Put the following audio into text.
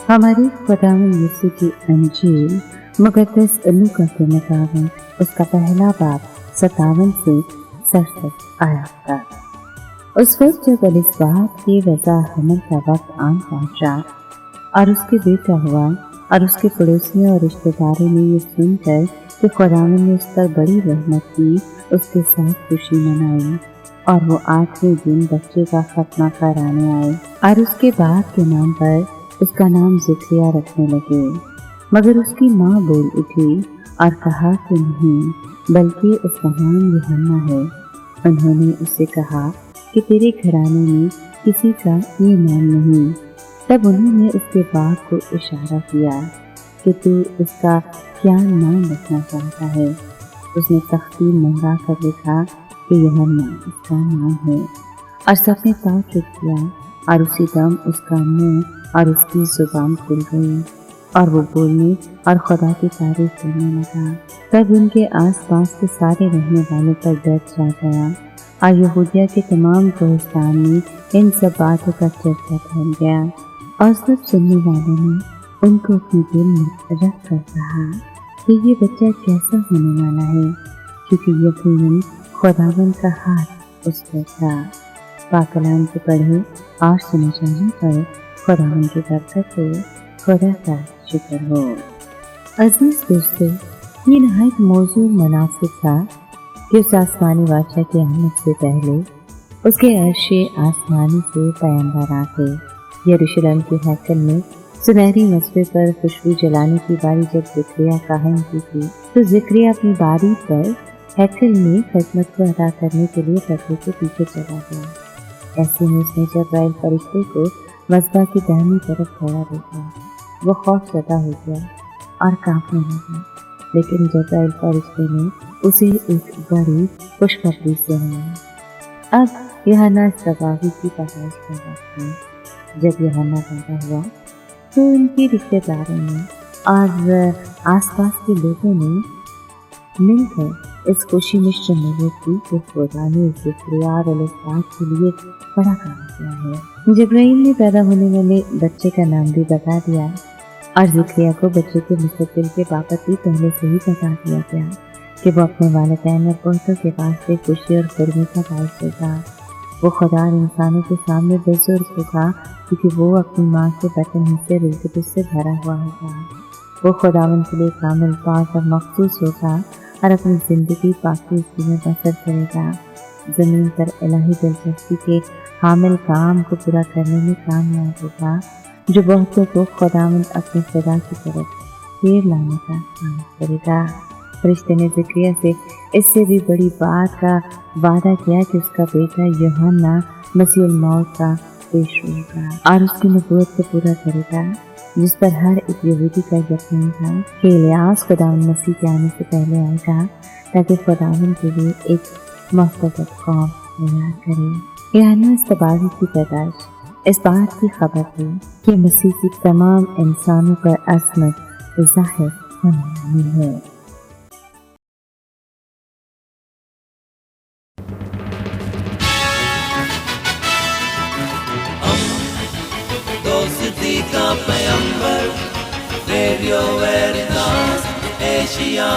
हमारे खुदावंद यीशु की अंजील मुकद्दस लूका के मुताबिक उसका पहला बाब 57 से 67 आया था। उस वक्त जब एलिज़ाबेथ की रज़ा हमल का वक्त आन पहुंचा और उसके बेटा हुआ और उसके पड़ोसियों और रिश्तेदारों ने ये सुनकर कि खुदावंद ने उस पर बड़ी रहमत की, उसके साथ खुशी मनाई और वो 8वें दिन बच्चे का खतना कराने आए और उसके बाप के नाम पर उसका नाम ज़करिया रखने लगे। मगर उसकी माँ बोल उठी और कहा कि नहीं, बल्कि उसका नाम यूहन्ना है। उन्होंने उससे कहा कि तेरे घराने में किसी का ये नाम नहीं। तब उन्होंने उसके बाप को इशारा किया कि तू उसका क्या नाम रखना चाहता है। उसने तख्ती मंगा कर लिखा कि यूहन्ना उसका नाम है और सबने पाँव चुप किया और उसी दम उसका मुंह और उसकी जुबान खुल गई और वो बोलने और खुदा की तारीफ करने लगा। तब उनके आसपास के सारे रहने वालों पर डर छा गया और यहूदिया के तमाम कोहिस्तान में इन सब बातों का चर्चा फैल गया और सब सुनने वालों ने उनको अपने दिल में रख कर कहा कि ये बच्चा कैसा होने वाला है, क्योंकि यकीनन खुदावंद का हाथ उस पर था। पाकलाम के पढ़े और सुने जाने पर खुदावंद की बरकत हो, खुदा का शुक्र हो। अजीज दोस्तों, ये नहायत मौजूद मुनासिब था कि उस आसमानी बादशाह की आमद से पहले उसके अर्शे आसमानी से पैगंबर आते। यरूशलेम के हैकल में सुनहरी मसबे पर खुशबू जलाने की बारी जब ज़करिया कायम की थी, तो ज़करिया अपनी बारी पर हैकल में खिदमत को अदा करने के लिए पर्दे के पीछे चला गया। ऐसे में उसने जिब्राइल फरिश्ते को मसबा की दाहिनी तरफ खड़ा देखा। वो खौफज़दा हो गया और कांपने लगा, लेकिन जिब्राइल फरिश्ते ने उसे एक बड़ी खुशखबरी सुनाई। अब यूहन्ना इस्तबावी की पैदाइश का वक्त था। जब यूहन्ना पैदा हुआ तो उनके रिश्तेदारों ने और आसपास के लोगों ने मिलकर इस खुशी में शमूलियत की कि खुदा ने ज़करिया और एलिज़ाबेथ के लिए बड़ा काम किया है। जिब्राइल ने पैदा होने वाले बच्चे का नाम भी बता दिया और ज़करिया को बच्चे के मुस्तक़बिल के बाबत भी पहले से ही बता दिया गया कि वो अपने वालिदैन और पोतों के वास्ते खुशी और गर्मी का बायस होगा। वो खुदा और इंसानों के सामने बुजुर्ग होगा, क्योंकि वो अपनी माँ के बतन हिस्से रुतबे से भरा हुआ होगा। वो खुदावंद के लिए कामिल, पाक और मखसूस होगा और अपनी ज़िंदगी पाकी में बसर करेगा। ज़मीन पर इलाही दिलचस्पी के हामिल काम को पूरा करने में कामयाब होगा, जो बहुतों को खुदावंद अपने खुदा की तरफ फेर लाने का काम करेगा। फरिश्ते ने ज़करिया से इससे भी बड़ी बात का वादा किया कि उसका बेटा यूहन्ना मसीह मौत का पेश होगा और उसकी नबूवत को पूरा करेगा, जिस पर हर एक यहूदी का यकीन था कि इलियास खुदावंद मसीह के आने से पहले आएगा, ताकि खुदावंद के लिए एक मुस्तक़बिल कौम तैयार करे। यूहन्ना इस्तबावी की पैदाइश इस बात की खबर थी कि मसीह की तमाम इंसानों पर असमत ज़ाहिर होने वाली है। दोस्ती का पैगंबर, रेडियो वेरितास एशिया।